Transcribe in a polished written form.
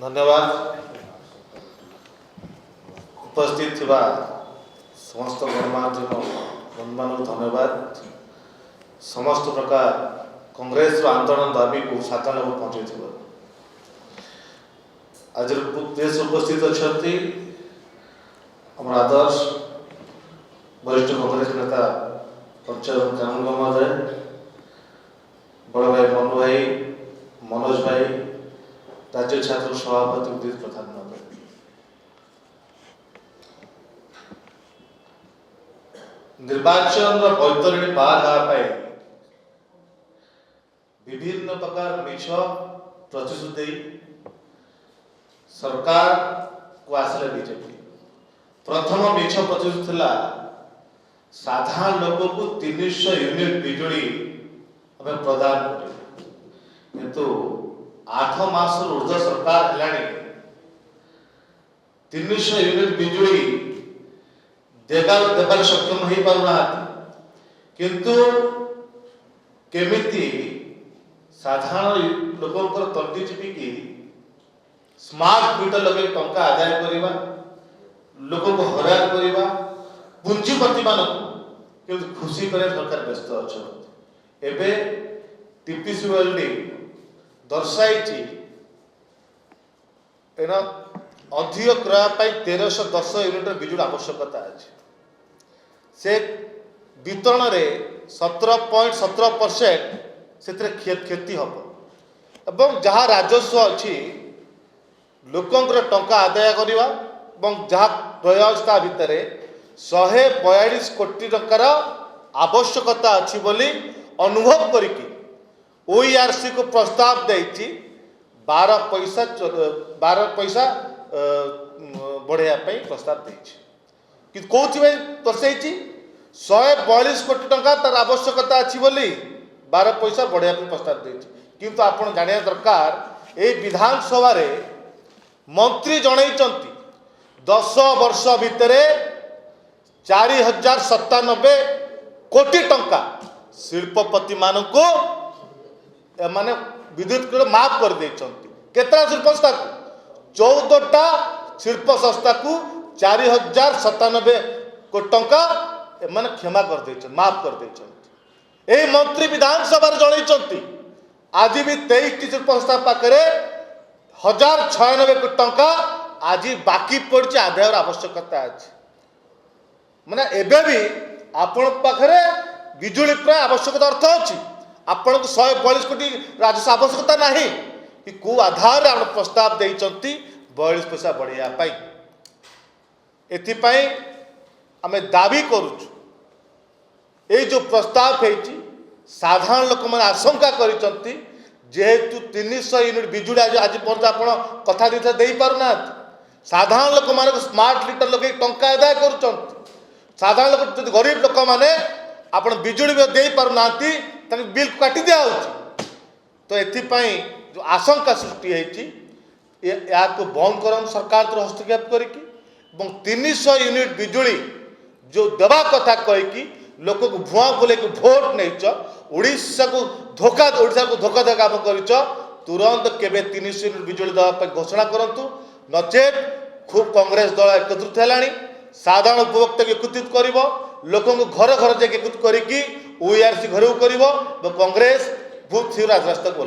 धन्यवाद उपस्थित थिबा समस्त गणमाध्यम बंधुमान धन्यवाद समस्त प्रकार कांग्रेस आंदोलन दाबी को साधारण लोग पहुंचे आज देश उपस्थित अच्छा आम आदर्श वरिष्ठ कांग्रेस नेता पंचायत कानून महोदय बड़ भाई मनु भाई मनोज भाई राज्य छात्र सभापति उदित प्रधान महोदय निर्वाचन बैतरणी पार हाँपाई विभिन्न प्रकार मिछ प्रतिश्रुति सरकार को आसले बीजेपी प्रथम मिछ प्रतिश्रुति थिला साधारण लोक को 300 यूनिट बिजुली हमें प्रदान कर किंतु 8 मास ऊर्ध्व सरकार हेलानी 300 यूनिट बिजुली देवार सक्षम हो पारना किंतु केमिति साधारण लोकंकर तंटी चिपिकी स्मार्ट मीटर लगे टंका आदाय करवा लोक को हरान करवा पुंजीपति मान खुशी करे सरकार व्यस्त अच्छा एबे टीपीसी वेल्डिंग दर्शाई अधिक क्रय 1310 यूनिट बिजुली आवश्यकता अच्छी से वितरण में 17.17% से क्षति हम एवं जहाँ राजस्व अच्छी लोकंर टंका आदाय करवा जहाँ प्रयासता भितर 142 कोटी टंकार आवश्यकता अच्छी बोली अनुभव करके ओईआरसी को प्रस्ताव देती 12 पैसा बढ़ाया प्रस्ताव देती कौन दर्शाई 142 कोटी टंका तार आवश्यकता अच्छी बोली 12 पैसा बढ़ाया प्रस्ताव देती किंतु आपण जानिया दरकार ए विधानसभा रे मंत्री जनईचंती 10 वर्ष भितर 4097 कोटी टंका शिल्पपति मान को माने विद्युत माफ कर केतरा शिल्प संस्था को 14टा शिल्प संस्था को 4097 कोटी टंका माने क्षमा कर माफ कर यही मंत्री विधानसभा जनईचंती आज भी 23 शिल्प संस्था पाखे 1096 कोटी टंका आज बाकी पड़ी आदायर आवश्यकता अच्छी माने एबे भी आपण पाखरे बिजुली प्राय आवश्यकता अर्थ अच्छी आपण को 142 कोटी राजस्व आवश्यकता नहीं कि को आधार आप प्रस्ताव देइचंती 42 पैसा बढ़िया एथिपाई आमे दाबी करूछु ए जो प्रस्ताव है साधारण लोक मैंने आशंका करिचंती जेहेतु 300 यूनिट बिजुली आज पर्यंत आप कथा दे पारना साधारण लोक मान स्मार्ट मीटर लगे टंका आदाय करुचंती साधारण लोक जो गरीब लोक मैंने आप बिजुली दे पारना बिल काटी दिया तो एथिपाई जो आशंका सृष्टि या बंद कर सरकार तो हस्तक्षेप करके 300 यूनिट बिजुली जो देवा कथा कहीकि लोक को भुआ बुले भोट नहीं ओडिशा को धोखा दे काम कर तुरंत केबे 300 यूनिट बिजुली देवा घोषणा करंतु नचेत खूब कांग्रेस दल एकत्रित है साधारण उपभोक्ता को एकत्रित कर लोक घर घर जाके एकत्रित करके ओईआरसी घर को कांग्रेस बहुत शीघ्र राजरास्ता को